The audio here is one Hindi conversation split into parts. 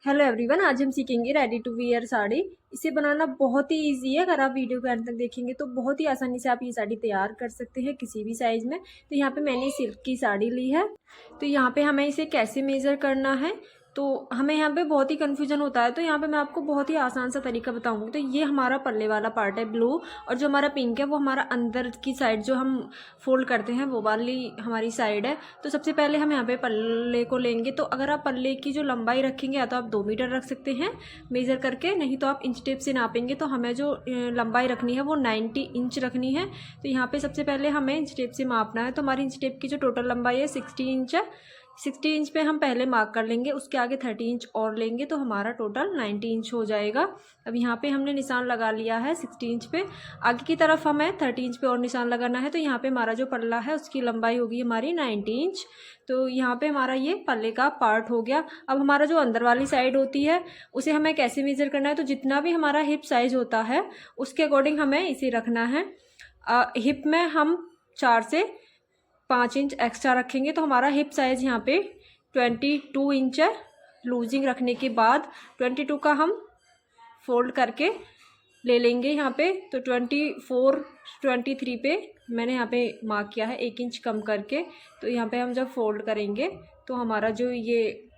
हेलो एवरीवन, आज हम सीखेंगे रेडी टू वियर साड़ी। इसे बनाना बहुत ही इजी है। अगर आप वीडियो के अंत तक देखेंगे तो बहुत ही आसानी से आप ये साड़ी तैयार कर सकते हैं किसी भी साइज़ में। तो यहाँ पे मैंने सिल्क की साड़ी ली है। तो यहाँ पे हमें इसे कैसे मेज़र करना है, तो हमें यहाँ पे बहुत ही कन्फ्यूजन होता है। तो यहाँ पे मैं आपको बहुत ही आसान सा तरीका बताऊंगी। तो ये हमारा पल्ले वाला पार्ट है ब्लू, और जो हमारा पिंक है वो हमारा अंदर की साइड जो हम फोल्ड करते हैं वो वाली हमारी साइड है। तो सबसे पहले हम यहाँ पे पल्ले को लेंगे। तो अगर आप पल्ले की जो लंबाई रखेंगे या तो आप 2 मीटर रख सकते हैं मेज़र करके, नहीं तो आप इंच टेप से नापेंगे। तो हमें जो लंबाई रखनी है वो 90 इंच रखनी है। तो यहाँ पे सबसे पहले हमें इंच टेप से मापना है। तो हमारी इंच टेप की जो टोटल लंबाई है 60 इंच है। 60 इंच पे हम पहले मार्क कर लेंगे, उसके आगे 30 इंच और लेंगे तो हमारा टोटल 90 इंच हो जाएगा। अब यहाँ पे हमने निशान लगा लिया है 60 इंच पे। आगे की तरफ हमें 30 इंच पे और निशान लगाना है। तो यहाँ पे हमारा जो पल्ला है उसकी लंबाई होगी हमारी 90 इंच। तो यहाँ पे हमारा ये पल्ले का पार्ट हो गया। अब हमारा जो अंदर वाली साइड होती है उसे हमें कैसे मेज़र करना है, तो जितना भी हमारा हिप साइज होता है उसके अकॉर्डिंग हमें इसे रखना है। हिप में हम 4 से 5 इंच एक्स्ट्रा रखेंगे। तो हमारा हिप साइज़ यहाँ पे 22 इंच है। लूजिंग रखने के बाद 22 का हम फोल्ड करके ले लेंगे यहाँ पे। तो 24 23 पे मैंने यहाँ पे मार्क किया है 1 इंच कम करके। तो यहाँ पे हम जब फोल्ड करेंगे तो हमारा जो ये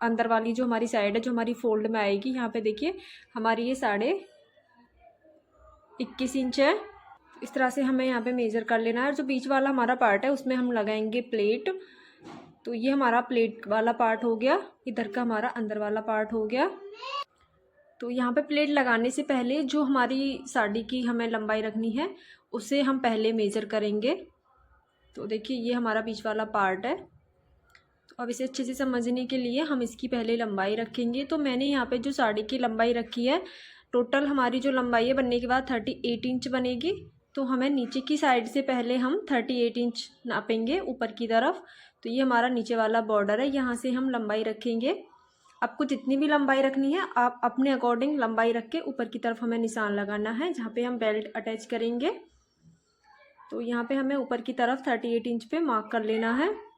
अंदर वाली जो हमारी साइड है जो हमारी फोल्ड में आएगी, यहाँ पे देखिए हमारी ये 21.5 इंच है। इस तरह से हमें यहाँ पे मेज़र कर लेना है। और जो बीच वाला हमारा पार्ट है उसमें हम लगाएंगे प्लेट। तो ये हमारा प्लेट वाला पार्ट हो गया, इधर का हमारा अंदर वाला पार्ट हो गया। तो यहाँ पे प्लेट लगाने से पहले जो हमारी साड़ी की हमें लंबाई रखनी है उसे हम पहले मेज़र करेंगे। तो देखिए ये हमारा बीच वाला पार्ट है। तो अब इसे अच्छे से समझने के लिए हम इसकी पहले लंबाई रखेंगे। तो मैंने यहाँ पे जो साड़ी की लंबाई रखी है, टोटल हमारी जो लंबाई है बनने के बाद 38 इंच बनेगी। तो हमें नीचे की साइड से पहले हम 38 इंच नापेंगे ऊपर की तरफ। तो ये हमारा नीचे वाला बॉर्डर है, यहाँ से हम लंबाई रखेंगे। आपको जितनी भी लंबाई रखनी है आप अपने अकॉर्डिंग लंबाई रख के ऊपर की तरफ हमें निशान लगाना है जहाँ पे हम बेल्ट अटैच करेंगे। तो यहाँ पे हमें ऊपर की तरफ 38 इंच पे मार्क कर लेना है।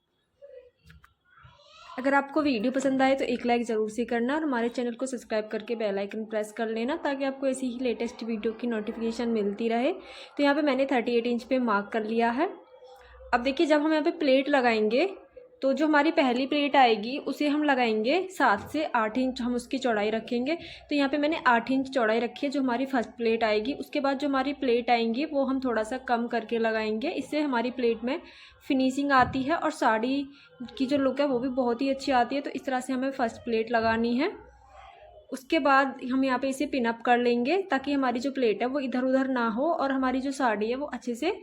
अगर आपको वीडियो पसंद आए तो एक लाइक ज़रूर से करना, और हमारे चैनल को सब्सक्राइब करके बेल आइकन प्रेस कर लेना ताकि आपको ऐसी ही लेटेस्ट वीडियो की नोटिफिकेशन मिलती रहे। तो यहाँ पे मैंने 38 इंच पे मार्क कर लिया है। अब देखिए जब हम यहाँ पे प्लेट लगाएंगे तो जो हमारी पहली प्लेट आएगी उसे हम लगाएंगे 7 से 8 इंच हम उसकी चौड़ाई रखेंगे। तो यहाँ पे मैंने 8 इंच चौड़ाई रखी है जो हमारी फर्स्ट प्लेट आएगी। उसके बाद जो हमारी प्लेट आएंगी वो हम थोड़ा सा कम करके लगाएंगे, इससे हमारी प्लेट में फिनिशिंग आती है और साड़ी की जो लुक है वो भी बहुत ही अच्छी आती है। तो इस तरह से हमें फर्स्ट प्लेट लगानी है। उसके बाद हम यहाँ पे इसे पिन अप कर लेंगे ताकि हमारी जो प्लेट है वो इधर उधर ना हो और हमारी जो साड़ी है वो अच्छे से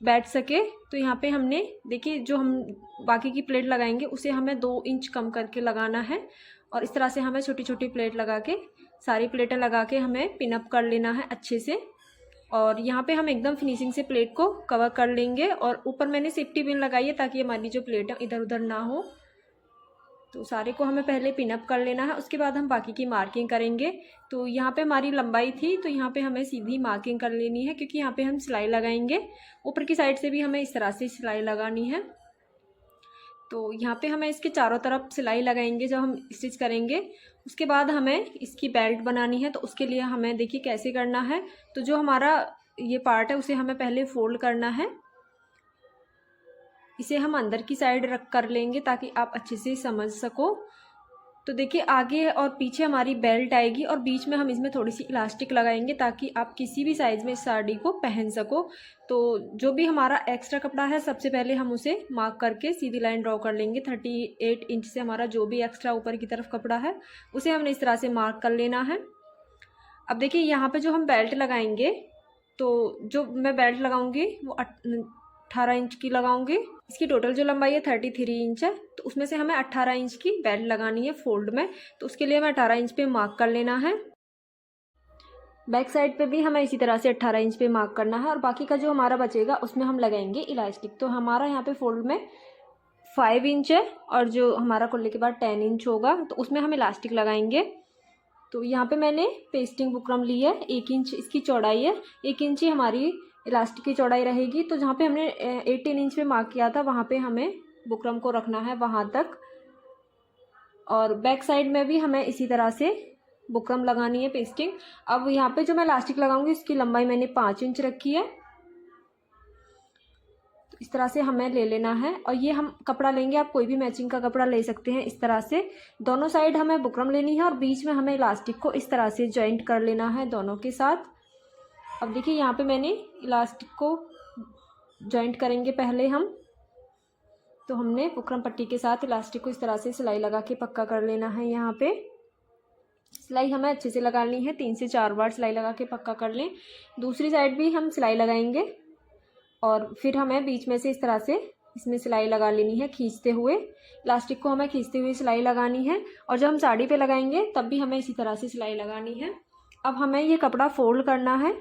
बैठ सके। तो यहाँ पे हमने देखिए जो हम बाकी की प्लेट लगाएंगे उसे हमें 2 इंच कम करके लगाना है, और इस तरह से हमें छोटी छोटी प्लेट लगा के सारी प्लेटें लगा के हमें पिन अप कर लेना है अच्छे से। और यहाँ पे हम एकदम फिनिशिंग से प्लेट को कवर कर लेंगे, और ऊपर मैंने सेफ्टी पिन लगाई है ताकि हमारी जो प्लेट है इधर उधर ना हो। तो सारे को हमें पहले पिन अप कर लेना है, उसके बाद हम बाकी की मार्किंग करेंगे। तो यहाँ पे हमारी लंबाई थी तो यहाँ पे हमें सीधी मार्किंग कर लेनी है क्योंकि यहाँ पे हम सिलाई लगाएंगे। ऊपर की साइड से भी हमें इस तरह से सिलाई लगानी है। तो यहाँ पे हमें इसके चारों तरफ सिलाई लगाएंगे जब हम स्टिच करेंगे। उसके बाद हमें इसकी बेल्ट बनानी है। तो उसके लिए हमें देखिए कैसे करना है। तो जो हमारा ये पार्ट है उसे हमें पहले फोल्ड करना है। इसे हम अंदर की साइड रख कर लेंगे ताकि आप अच्छे से समझ सको। तो देखिए आगे और पीछे हमारी बेल्ट आएगी और बीच में हम इसमें थोड़ी सी इलास्टिक लगाएंगे ताकि आप किसी भी साइज़ में इस साड़ी को पहन सको। तो जो भी हमारा एक्स्ट्रा कपड़ा है सबसे पहले हम उसे मार्क करके सीधी लाइन ड्रॉ कर लेंगे। 38 इंच से हमारा जो भी एक्स्ट्रा ऊपर की तरफ कपड़ा है उसे हमने इस तरह से मार्क कर लेना है। अब देखिए यहाँ पे जो हम बेल्ट लगाएंगे, तो जो मैं बेल्ट लगाऊंगी वो 18 इंच की लगाऊंगी। इसकी टोटल जो लंबाई है 33 इंच है। तो उसमें से हमें 18 इंच की बेल्ट लगानी है फोल्ड में। तो उसके लिए हमें 18 इंच पे मार्क कर लेना है। बैक साइड पे भी हमें इसी तरह से 18 इंच पे मार्क करना है, और बाकी का जो हमारा बचेगा उसमें हम लगाएंगे इलास्टिक। तो हमारा यहाँ पे फोल्ड में 5 इंच है और जो हमारा खुलने के बाद 10 इंच होगा तो उसमें हम इलास्टिक लगाएंगे। तो यहाँ पे मैंने पेस्टिंग बुकरम ली है, 1 इंच इसकी चौड़ाई है, 1 इंच ही हमारी इलास्टिक की चौड़ाई रहेगी। तो जहाँ पे हमने 18 इंच पे मार्क किया था वहाँ पे हमें बुकरम को रखना है वहाँ तक। और बैक साइड में भी हमें इसी तरह से बुकरम लगानी है पेस्टिंग। अब यहाँ पे जो मैं इलास्टिक लगाऊंगी इसकी लंबाई मैंने 5 इंच रखी है। तो इस तरह से हमें ले लेना है और ये हम कपड़ा लेंगे, आप कोई भी मैचिंग का कपड़ा ले सकते हैं। इस तरह से दोनों साइड हमें बुकरम लेनी है और बीच में हमें इलास्टिक को इस तरह से जॉइंट कर लेना है दोनों के साथ। अब देखिए यहाँ पे मैंने इलास्टिक को जॉइंट करेंगे पहले हम, तो हमने बुकरम पट्टी के साथ इलास्टिक को इस तरह से सिलाई लगा के पक्का कर लेना है। यहाँ पे सिलाई हमें अच्छे से लगानी है, 3 से 4 बार सिलाई लगा के पक्का कर लें। दूसरी साइड भी हम सिलाई लगाएंगे और फिर हमें बीच में से इस तरह से इसमें सिलाई लगा लेनी है खींचते हुए। इलास्टिक को हमें खींचते हुए सिलाई लगानी है और जब हम साड़ी पे लगाएंगे तब भी हमें इसी तरह से सिलाई लगानी है। अब हमें ये कपड़ा फोल्ड करना है,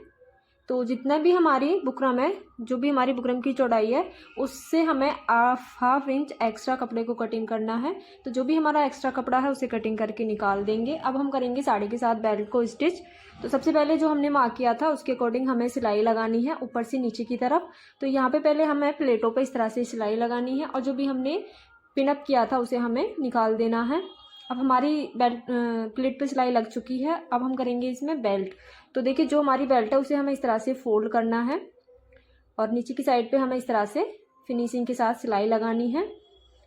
तो जितना भी हमारी बुकरम है, जो भी हमारी बुकरम की चौड़ाई है, उससे हमें हाफ इंच एक्स्ट्रा कपड़े को कटिंग करना है। तो जो भी हमारा एक्स्ट्रा कपड़ा है उसे कटिंग करके निकाल देंगे। अब हम करेंगे साड़ी के साथ बेल्ट को स्टिच। तो सबसे पहले जो हमने मार्क किया था उसके अकॉर्डिंग हमें सिलाई लगानी है ऊपर से नीचे की तरफ। तो यहाँ पे पहले हमें प्लेटों पे इस तरह से सिलाई लगानी है और जो भी हमने पिनअप किया था उसे हमें निकाल देना है। अब हमारी बेल्ट प्लेट पे सिलाई लग चुकी है। अब हम करेंगे इसमें बेल्ट। तो देखिए जो हमारी बेल्ट है उसे हमें इस तरह से फोल्ड करना है और नीचे की साइड पे हमें इस तरह से फिनिशिंग के साथ सिलाई लगानी है।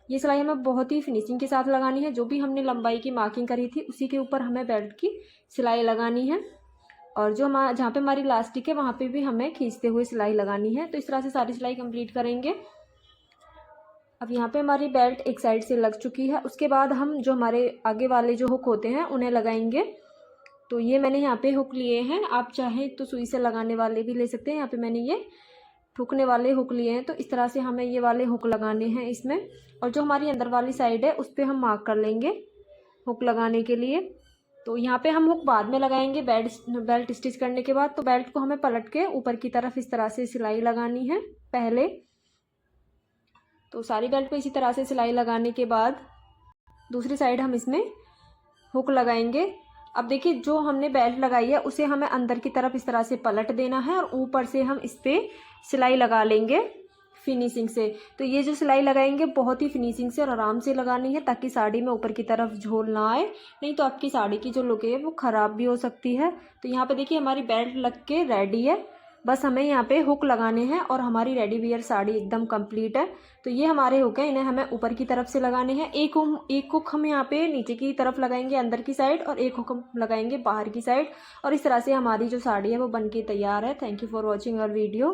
ये सिलाई हमें बहुत ही फिनिशिंग के साथ लगानी है। जो भी हमने लंबाई की मार्किंग करी थी उसी के ऊपर हमें बेल्ट की सिलाई लगानी है और जो हमारा जहाँ पे हमारी इलास्टिक है वहाँ पे भी हमें खींचते हुए सिलाई लगानी है। तो इस तरह से सारी सिलाई कंप्लीट करेंगे। अब यहाँ पे हमारी बेल्ट एक साइड से लग चुकी है। उसके बाद हम जो हमारे आगे वाले जो हुक होते हैं उन्हें लगाएंगे। तो ये मैंने यहाँ पे हुक लिए हैं, आप चाहें तो सुई से लगाने वाले भी ले सकते हैं। यहाँ पे मैंने ये ठुकने वाले हुक लिए हैं। तो इस तरह से हमें ये वाले हुक लगाने हैं इसमें, और जो हमारी अंदर वाली साइड है उस पर हम मार्क कर लेंगे हुक लगाने के लिए। तो यहाँ पे हम हुक बाद में लगाएंगे बेल्ट स्टिच करने के बाद। तो बेल्ट को हमें पलट के ऊपर की तरफ इस तरह से सिलाई लगानी है पहले। तो सारी बेल्ट पे इसी तरह से सिलाई लगाने के बाद दूसरी साइड हम इसमें हुक लगाएंगे। अब देखिए जो हमने बेल्ट लगाई है उसे हमें अंदर की तरफ इस तरह से पलट देना है और ऊपर से हम इस पर सिलाई लगा लेंगे फिनिशिंग से। तो ये जो सिलाई लगाएंगे बहुत ही फिनिशिंग से और आराम से लगानी है ताकि साड़ी में ऊपर की तरफ झोल ना आए, नहीं तो आपकी साड़ी की जो लुक है वो ख़राब भी हो सकती है। तो यहाँ पे देखिए हमारी बेल्ट लग के रेडी है, बस हमें यहाँ पे हुक लगाने हैं और हमारी रेडी वियर साड़ी एकदम कंप्लीट है। तो ये हमारे हुक हैं, इन्हें हमें ऊपर की तरफ से लगाने हैं। एक हुक हम यहाँ पे नीचे की तरफ लगाएंगे अंदर की साइड और एक हुक हम लगाएंगे बाहर की साइड। और इस तरह से हमारी जो साड़ी है वो बन के तैयार है। Thank you for watching our video.